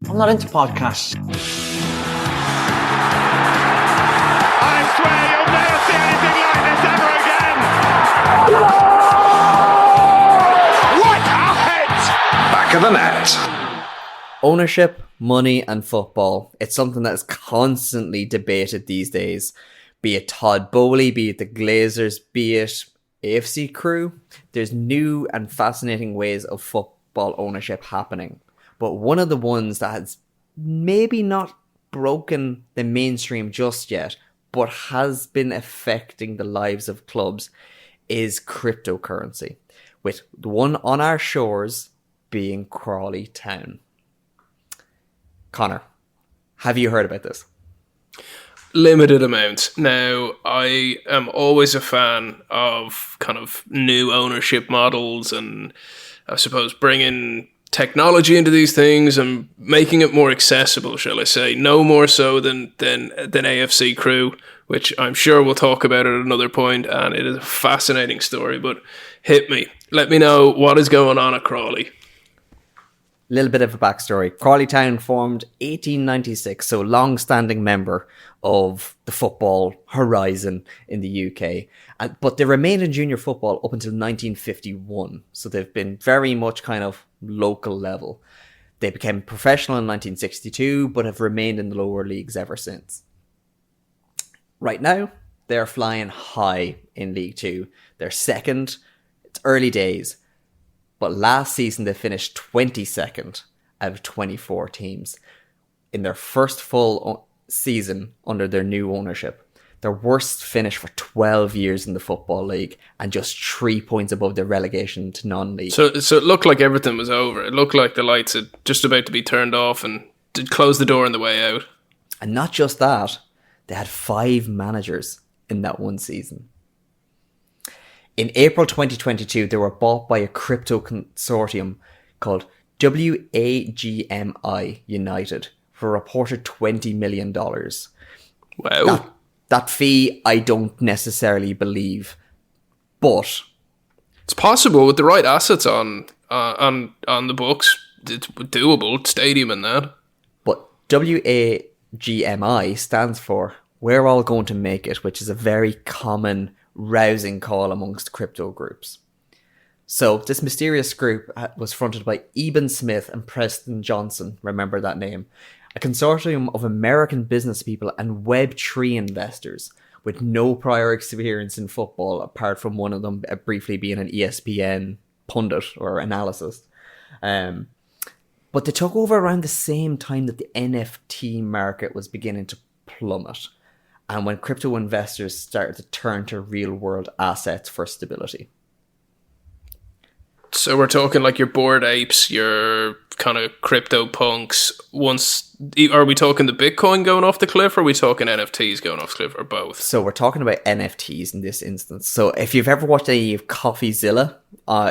I'm not into podcasts. I swear you'll never see anything like this ever again! What a hit! Back of the net. Ownership, money and football. It's something that is constantly debated these days. Be it Todd Bowley, be it the Glazers, be it AFC Crew. There's new and fascinating ways of football ownership happening. But one of the ones that has maybe not broken the mainstream just yet, but has been affecting the lives of clubs, is cryptocurrency. With the one on our shores being Crawley Town. Connor, have you heard about this? Limited amount. Now, I am always a fan of kind of new ownership models and I suppose bringing technology into these things and making it more accessible, shall I say. No more so than AFC Crew, which I'm sure we'll talk about at another point, and it is a fascinating story, but hit me. Let me know what is going on at Crawley. Little bit of a backstory. Crawley Town formed 1896, so long-standing member of the football horizon in the UK. But they remained in junior football up until 1951, so they've been very much kind of local level. They became professional in 1962, but have remained in the lower leagues ever since. Right now, they're flying high in League Two. They're second. It's early days. But last season, they finished 22nd out of 24 teams in their first full season under their new ownership. Their worst finish for 12 years in the Football League and just 3 points above the relegation to non-league. So it looked like everything was over. It looked like the lights had just about to be turned off and close the door on the way out. And not just that, they had 5 managers in that one season. In April 2022, they were bought by a crypto consortium called WAGMI United for a reported $20 million. Wow. That fee, I don't necessarily believe, but it's possible with the right assets on the books. It's doable, stadium and that. But WAGMI stands for We're All Going to Make It, which is a very common rousing call amongst crypto groups. So this mysterious group was fronted by Eben Smith and Preston Johnson, remember that name, a consortium of American business people and Web3 investors with no prior experience in football, apart from one of them briefly being an ESPN pundit or analyst. But they took over around the same time that the NFT market was beginning to plummet, and when crypto investors started to turn to real-world assets for stability. So we're talking like your Bored Apes, your kind of crypto punks. Are we talking the Bitcoin going off the cliff, or are we talking NFTs going off the cliff, or both? So we're talking about NFTs in this instance. So if you've ever watched any of CoffeeZilla,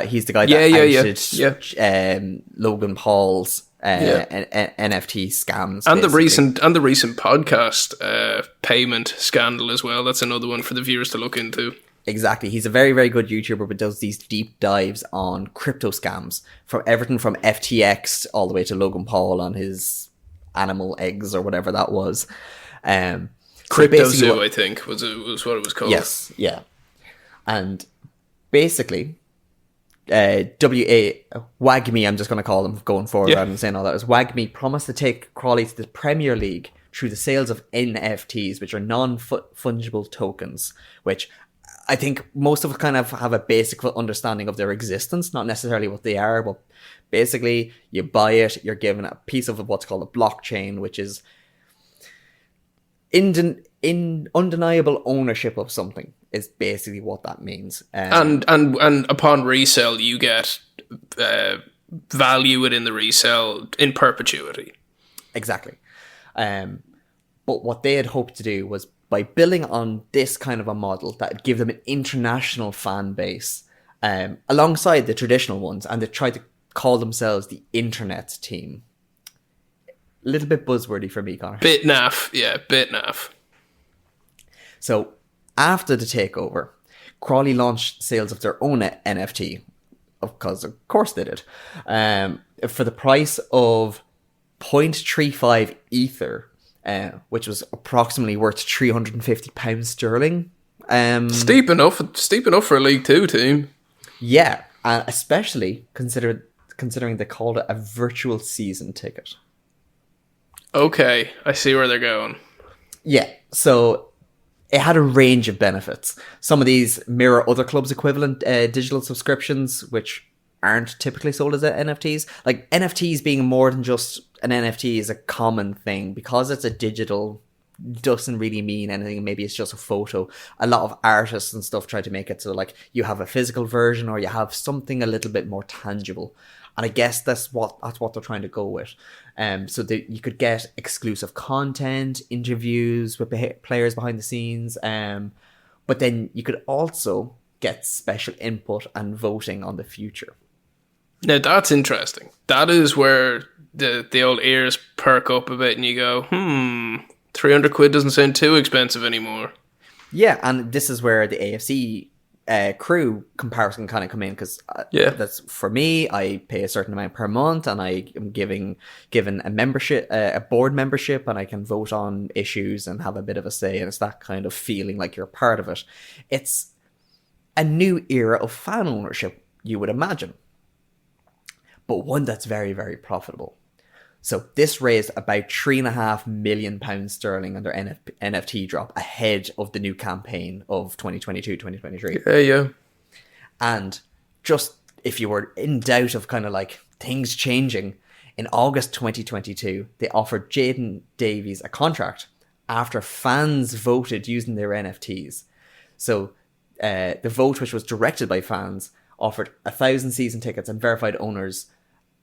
he's the guy that outed Logan Paul's NFT scams, and basically. the recent podcast payment scandal as well. That's another one for the viewers to look into. Exactly. He's a very, very good YouTuber, but does these deep dives on crypto scams, from everything from FTX all the way to Logan Paul on his animal eggs or whatever that was. Crypto Zoo, I think, was what it was called. Yes, yeah. And basically, WAGMI, I'm just going to call them going forward rather than saying all that, is WAGMI promised to take Crawley to the Premier League through the sales of NFTs, which are non-fungible tokens, which I think most of us kind of have a basic understanding of their existence, not necessarily what they are, but basically you buy it, you're given a piece of what's called a blockchain, which is undeniable ownership of something, is basically what that means. And upon resale, you get value within the resale in perpetuity. Exactly. But what they had hoped to do was, by building on this kind of a model that would give them an international fan base alongside the traditional ones, and they tried to call themselves the internet team. A little bit buzzwordy for me, Connor. Bit naff. So after the takeover, Crawley launched sales of their own NFT, because of course they did, for the price of 0.35 ether, which was approximately worth £350 sterling. Steep enough for a League Two team. Yeah, especially considering they called it a virtual season ticket. Okay, I see where they're going. Yeah, so it had a range of benefits. Some of these mirror other clubs' equivalent digital subscriptions, which aren't typically sold as NFTs. Like, NFTs being more than just an NFT is a common thing. Because it's a digital, doesn't really mean anything. Maybe it's just a photo. A lot of artists and stuff try to make it so, like, you have a physical version or you have something a little bit more tangible. And I guess that's what they're trying to go with. So that you could get exclusive content, interviews with players behind the scenes. But then you could also get special input and voting on the future. Now that's interesting. That is where the old ears perk up a bit and you go, 300 quid doesn't sound too expensive anymore. Yeah, and this is where the AFC crew comparison kind of come in, because that's for me. I pay a certain amount per month, and I am given a membership, a board membership, and I can vote on issues and have a bit of a say. And it's that kind of feeling like you're part of it. It's a new era of fan ownership, you would imagine, but one that's very, very profitable. So this raised about £3.5 million sterling on their NFT drop ahead of the new campaign of 2022-2023. Yeah. And just if you were in doubt of kind of like things changing, in August 2022, they offered Jaden Davies a contract after fans voted using their NFTs. So the vote, which was directed by fans, offered 1,000 season tickets and verified owners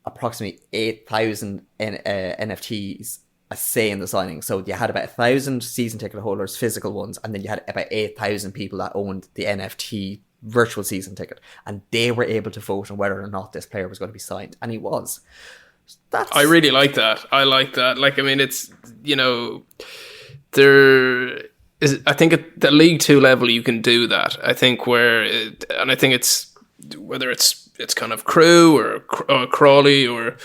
approximately 8,000 NFTs a say in the signing. So you had about 1,000 season ticket holders, physical ones, and then you had about 8,000 people that owned the NFT virtual season ticket, and they were able to vote on whether or not this player was going to be signed, and he was. I really like that. I like that. Like, I mean, it's, there is, I think at the League Two level you can do that. I think and I think it's, whether it's kind of Crew or Crawley or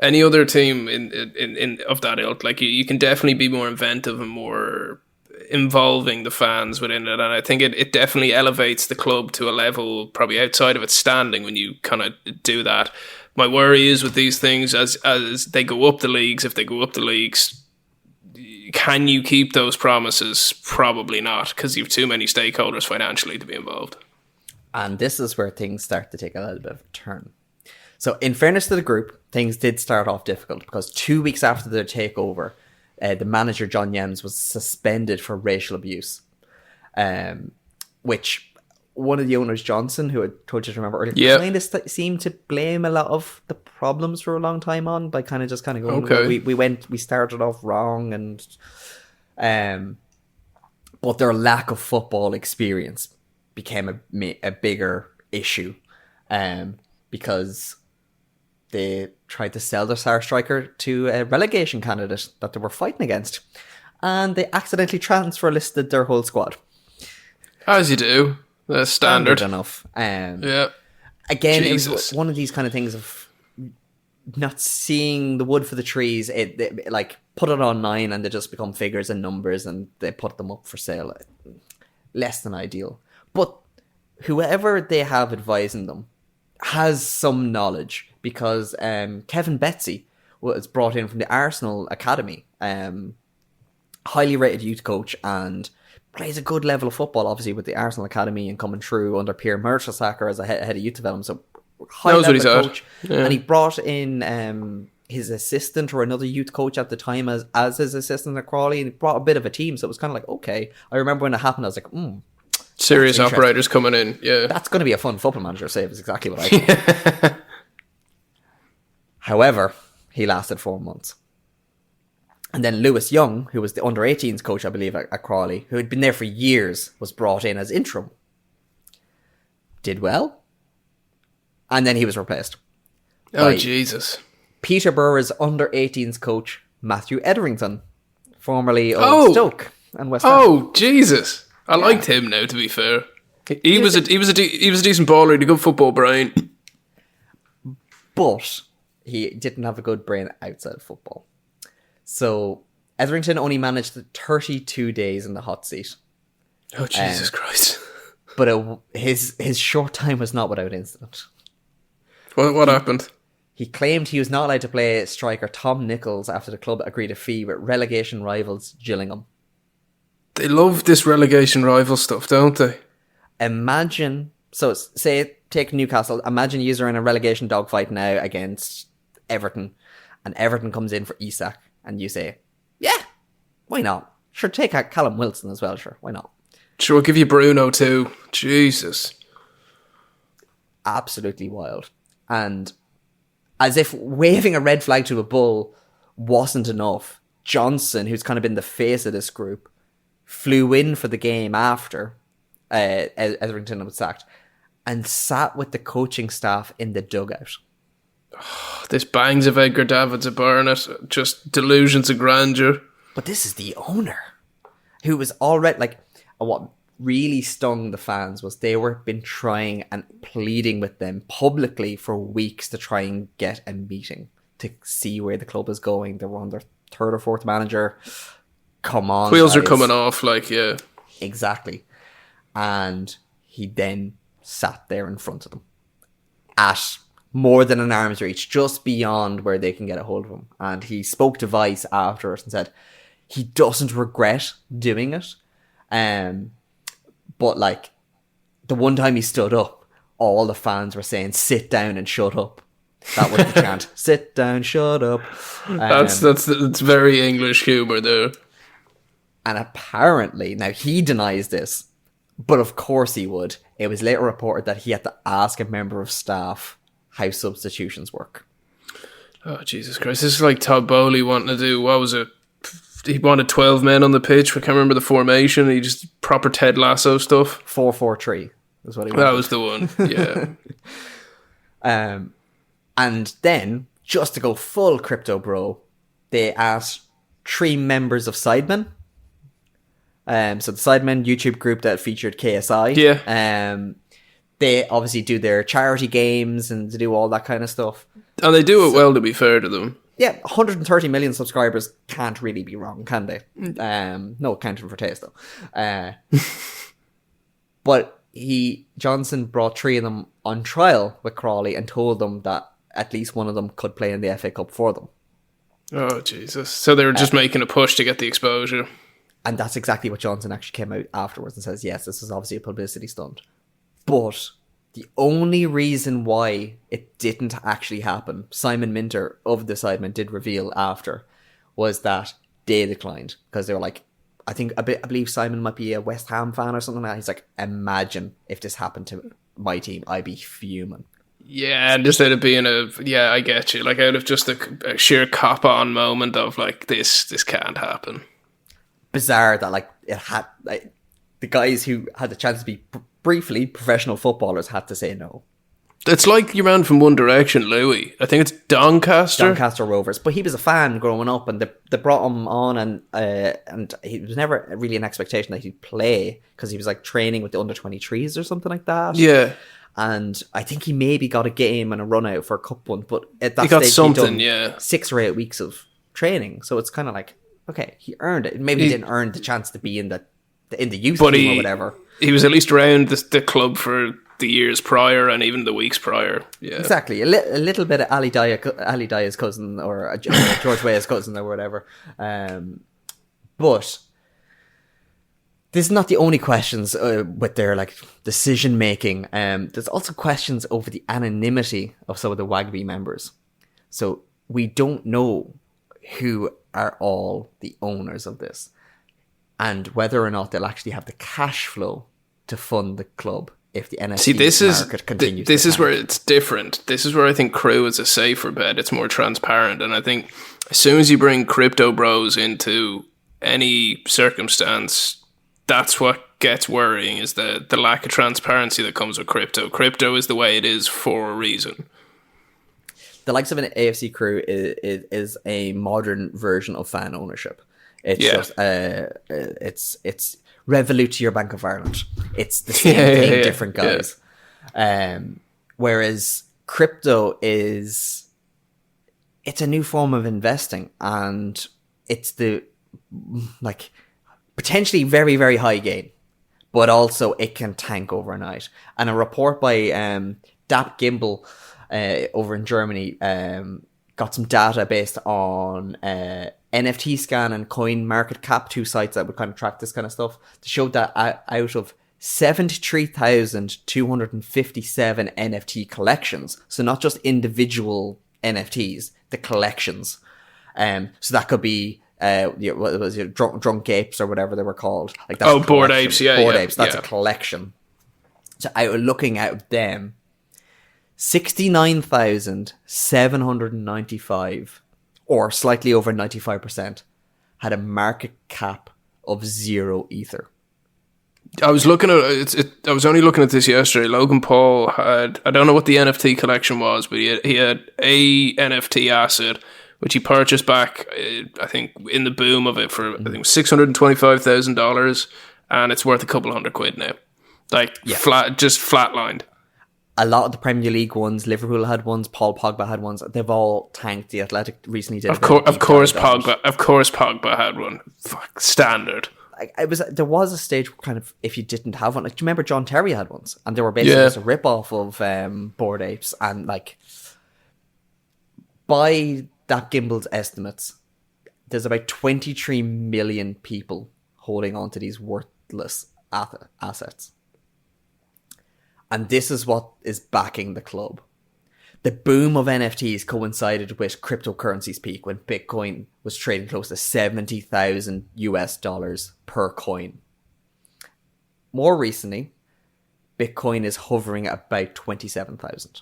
any other team in of that ilk, like you can definitely be more inventive and more involving the fans within it, and I think it definitely elevates the club to a level probably outside of its standing when you kind of do that. My worry is with these things, as they go up the leagues, if they go up the leagues, can you keep those promises? Probably not, because you have too many stakeholders financially to be involved. And this is where things start to take a little bit of a turn. So in fairness to the group, things did start off difficult, because 2 weeks after their takeover, the manager, John Yems, was suspended for racial abuse, which one of the owners, Johnson, who I told you to remember earlier, kind of seemed to blame a lot of the problems for a long time on, by kind of going, okay, we started off wrong, and but their lack of football experience became a bigger issue, because they tried to sell their star striker to a relegation candidate that they were fighting against, and they accidentally transfer listed their whole squad. As you do. That's standard enough. Yeah. Again, Jesus. It was one of these kind of things of not seeing the wood for the trees. It like put it online and they just become figures and numbers, and they put them up for sale. Less than ideal. But whoever they have advising them has some knowledge, because Kevin Betsy was brought in from the Arsenal Academy, highly rated youth coach, and plays a good level of football, obviously, with the Arsenal Academy and coming through under Pierre Mertesacker as a head of youth development. So high level coach. Yeah. And he brought in his assistant, or another youth coach at the time, as his assistant at Crawley, and he brought a bit of a team. So it was kind of like, okay. I remember when it happened, I was like, serious operators coming in. Yeah, that's going to be a fun football manager save, is exactly what I think. However, he lasted 4 months. And then Lewis Young, who was the under-18s coach, I believe, at Crawley, who had been there for years, was brought in as interim. Did well. And then he was replaced. Oh, Jesus. Peterborough's under-18s coach, Matthew Etherington, formerly of Stoke and West Ham. Oh, Jesus. I liked him now, to be fair. He was a decent baller, he had a good football brain. But he didn't have a good brain outside of football. So Etherington only managed 32 days in the hot seat. Oh, Jesus Christ. But his short time was not without incident. What happened? He claimed he was not allowed to play striker Tom Nichols after the club agreed a fee with relegation rivals Gillingham. They love this relegation rival stuff, don't they? Imagine, so say, take Newcastle, imagine you're in a relegation dogfight now against Everton, and Everton comes in for Isak, and you say, yeah, why not? Sure, take out Callum Wilson as well, sure, why not? Sure, we'll give you Bruno too. Jesus. Absolutely wild. And as if waving a red flag to a bull wasn't enough, Johnson, who's kind of been the face of this group, flew in for the game after Etherington was sacked and sat with the coaching staff in the dugout. This bangs of Edgar Davids at Barnet. Just delusions of grandeur. But this is the owner, who was already, like, what really stung the fans was they were been trying and pleading with them publicly for weeks to try and get a meeting to see where the club is going. They were on their third or fourth manager. Come on, wheels guys. are coming off, like, yeah. Exactly. And he then sat there in front of them at more than an arm's reach, just beyond where they can get a hold of him. And he spoke to Vice afterwards and said he doesn't regret doing it. But like the one time he stood up, all the fans were saying, sit down and shut up. That was the chant. Sit down, shut up. That's very English humour there. And apparently, now he denies this, but of course he would. It was later reported that he had to ask a member of staff how substitutions work. Oh, Jesus Christ. This is like Todd Bowley wanting to do, what was it? He wanted 12 men on the pitch. I can't remember the formation. He just proper Ted Lasso stuff. 4-4-3 is what he wanted. That was the one, yeah. And then, just to go full crypto bro, they asked 3 members of Sidemen. So the Sidemen YouTube group that featured KSI. Yeah. They obviously do their charity games and to do all that kind of stuff. And they do it well, to be fair to them. Yeah, 130 million subscribers can't really be wrong, can they? No accounting for taste, though. But Johnson brought 3 of them on trial with Crawley and told them that at least one of them could play in the FA Cup for them. Oh, Jesus. So they were just making a push to get the exposure. And that's exactly what Johnson actually came out afterwards and says, yes, this was obviously a publicity stunt. But the only reason why it didn't actually happen, Simon Minter of the Sidemen did reveal after, was that they declined. Because they were like, I believe Simon might be a West Ham fan or something like that. He's like, imagine if this happened to my team, I'd be fuming. Yeah, and just out of being I get you. Like, out of just a sheer cop-on moment of, like, this can't happen. Bizarre that, like, it had, like, the guys who had the chance to be briefly professional footballers had to say no. It's like your man from One Direction, Louis. I think it's Doncaster. Doncaster Rovers. But he was a fan growing up, and they brought him on, and he was never really an expectation that he'd play, because he was like training with the under-23s or something like that. Yeah. And I think he maybe got a game and a run out for a cup one, but at that he got stage something, he'd done 6 or 8 weeks of training. So it's kind of like, okay, he earned it. Maybe he didn't earn the chance to be in the youth team or whatever. He was at least around the club for the years prior and even the weeks prior. Yeah, exactly. A little bit of Ali Dia's cousin, or George Weah's cousin, or whatever. But this is not the only questions with their like decision making. There's also questions over the anonymity of some of the WAGMI members. So we don't know who are all the owners of this, and whether or not they'll actually have the cash flow to fund the club if the NFT market continues. This is where it's different. This is where I think Crew is a safer bet. It's more transparent, and I think as soon as you bring crypto bros into any circumstance, that's what gets worrying, is the lack of transparency that comes with crypto. Crypto is the way it is for a reason. The likes of an AFC Crew is a modern version of fan ownership. It's just it's Revolut to your Bank of Ireland. It's the same thing, different guys. Yeah. Whereas crypto it's a new form of investing, and it's the like potentially very, very high gain, but also it can tank overnight. And a report by Dap Gimbal over in Germany got some data based on NFT Scan and Coin Market Cap, two sites that would kind of track this kind of stuff, to show that out of 73,257 NFT collections, so not just individual NFTs, the collections. So that could be what was it, drunk apes or whatever they were called. Like that's Bored Apes, Bored Apes. That's a collection. So looking at them, 69,795, or slightly over 95%, had a market cap of 0 Ether. I was looking at it. I was only looking at this yesterday. Logan Paul had, I don't know what the NFT collection was, but he had a NFT asset which he purchased back, I think, in the boom of it for I think $625,000, and it's worth a couple £100 now. Like just flatlined. A lot of the Premier League ones, Liverpool had ones, Paul Pogba had ones. They've all tanked. The Athletic recently did. Of course, Pogba had one. Fuck, standard. There was a stage kind of if you didn't have one. Like, do you remember John Terry had ones, and they were basically just a rip off of Bored Apes, and like by that Gimbal's estimates, there's about 23 million people holding on to these worthless assets. And this is what is backing the club. The boom of NFTs coincided with cryptocurrency's peak when Bitcoin was trading close to $70,000 per coin. More recently, Bitcoin is hovering at about 27,000.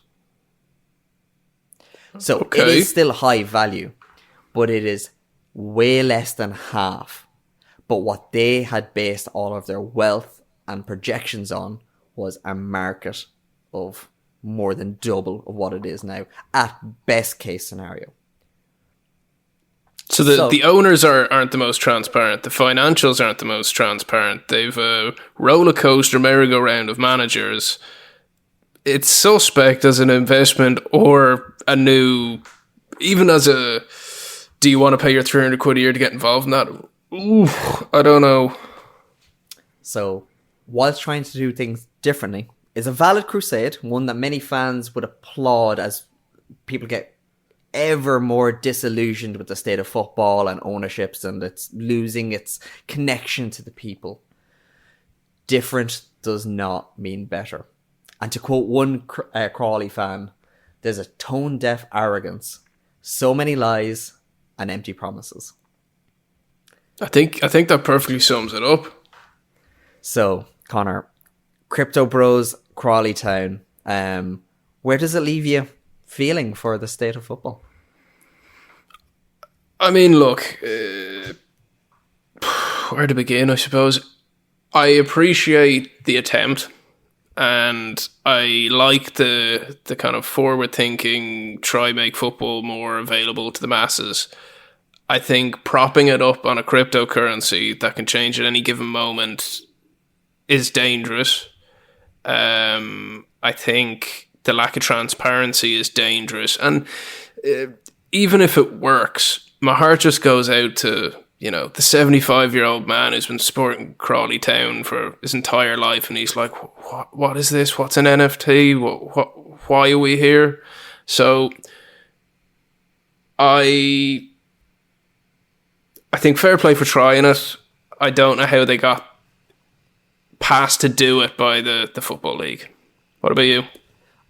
So it is still high value, but it is way less than half. But what they had based all of their wealth and projections on was a market of more than double of what it is now, at best case scenario. So the owners aren't the most transparent. The financials aren't the most transparent. They've a roller coaster merry-go-round of managers. It's suspect as an investment or a new, even as a, do you want to pay your £300 a year to get involved in that? Ooh, I don't know. So, whilst trying to do things differently, is a valid crusade, one that many fans would applaud as people get ever more disillusioned with the state of football and ownerships, and it's losing its connection to the people. Different does not mean better. And to quote one Crawley fan, there's a tone-deaf arrogance, so many lies and empty promises. I think that perfectly sums it up. So, Connor, Crypto Bros, Crawley Town, where does it leave you feeling for the state of football? I mean, look, where to begin, I suppose. I appreciate the attempt, and I like the kind of forward-thinking, try make football more available to the masses. I think propping it up on a cryptocurrency that can change at any given moment is dangerous. I think the lack of transparency is dangerous. And even if it works, my heart just goes out to, the 75-year-old man who's been supporting Crawley Town for his entire life, and he's like, what is this? What's an NFT? Why are we here? So I think fair play for trying it. I don't know how they got passed to do it by the Football League. What about you?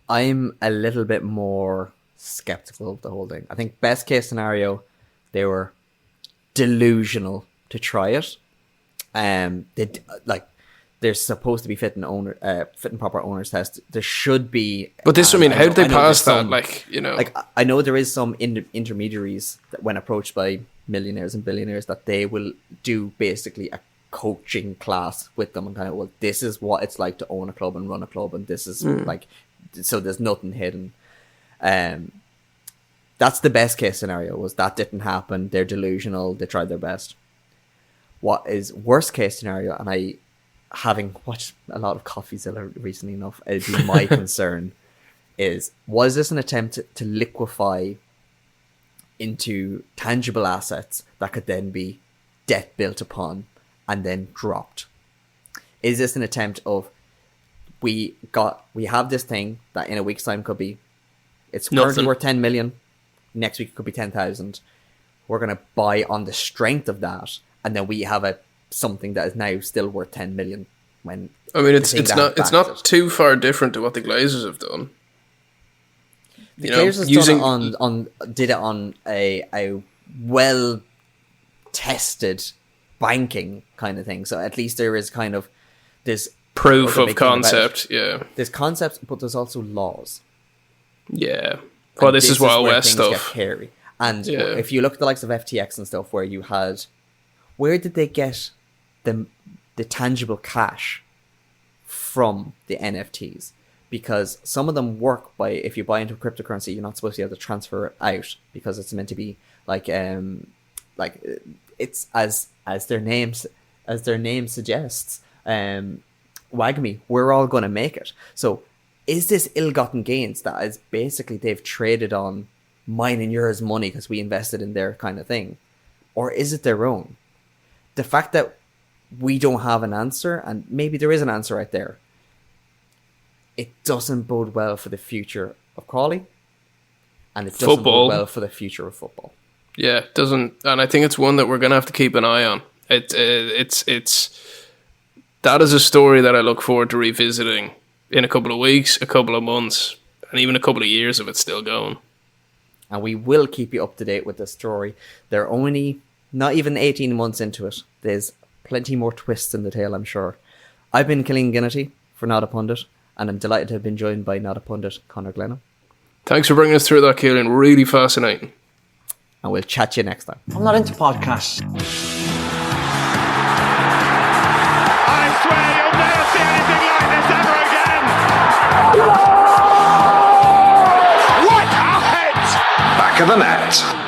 I'm a little bit more skeptical of the whole thing. I think best case scenario, they were delusional to try it. They're supposed to be fit and proper owner's test. There should be. But this, how did they pass that? I know there is some intermediaries that, when approached by millionaires and billionaires, that they will do basically a coaching class with them and kind of, well, this is what it's like to own a club and run a club, and this is so there's nothing hidden. That's the best case scenario, was that didn't happen. They're delusional. They tried their best. What is worst case scenario, and having watched a lot of CoffeeZilla recently enough, it'd be my concern, was this an attempt to liquefy into tangible assets that could then be debt built upon and then dropped? Is this an attempt of we have this thing that in a week's time could be, it's currently worth 10 million, next week it could be 10,000. We're going to buy on the strength of that, and then we have something that is now still worth 10 million. When I mean, it's not too far different to what the Glazers have done. The Glazers did it on a well tested banking kind of thing. So at least there is kind of this proof of concept. Yeah, there's concepts, but there's also laws. Yeah, well, this is Wild West stuff. Get hairy. And if you look at the likes of FTX and stuff, where did they get the tangible cash from the NFTs? Because some of them work by, if you buy into cryptocurrency, you're not supposed to be able to transfer it out because it's meant to be like it's as their name suggests, WAGMI, we're all going to make it. So is this ill-gotten gains that is basically they've traded on mine and yours money because we invested in their kind of thing? Or is it their own? The fact that we don't have an answer, and maybe there is an answer right there, it doesn't bode well for the future of Crawley, and it doesn't bode well for the future of football. Yeah, it doesn't, and I think it's one that we're going to have to keep an eye on. It's that is a story that I look forward to revisiting in a couple of weeks, a couple of months, and even a couple of years if it's still going. And we will keep you up to date with the story. They're only not even 18 months into it. There's plenty more twists in the tale, I'm sure. I've been Killian Ginnity for Not a Pundit, and I'm delighted to have been joined by Not a Pundit, Conor Glennon. Thanks for bringing us through that, Killian. Really fascinating. And we'll chat to you next time. I'm not into podcasts. I swear you'll never see anything like this ever again. What a hit! Back of the net.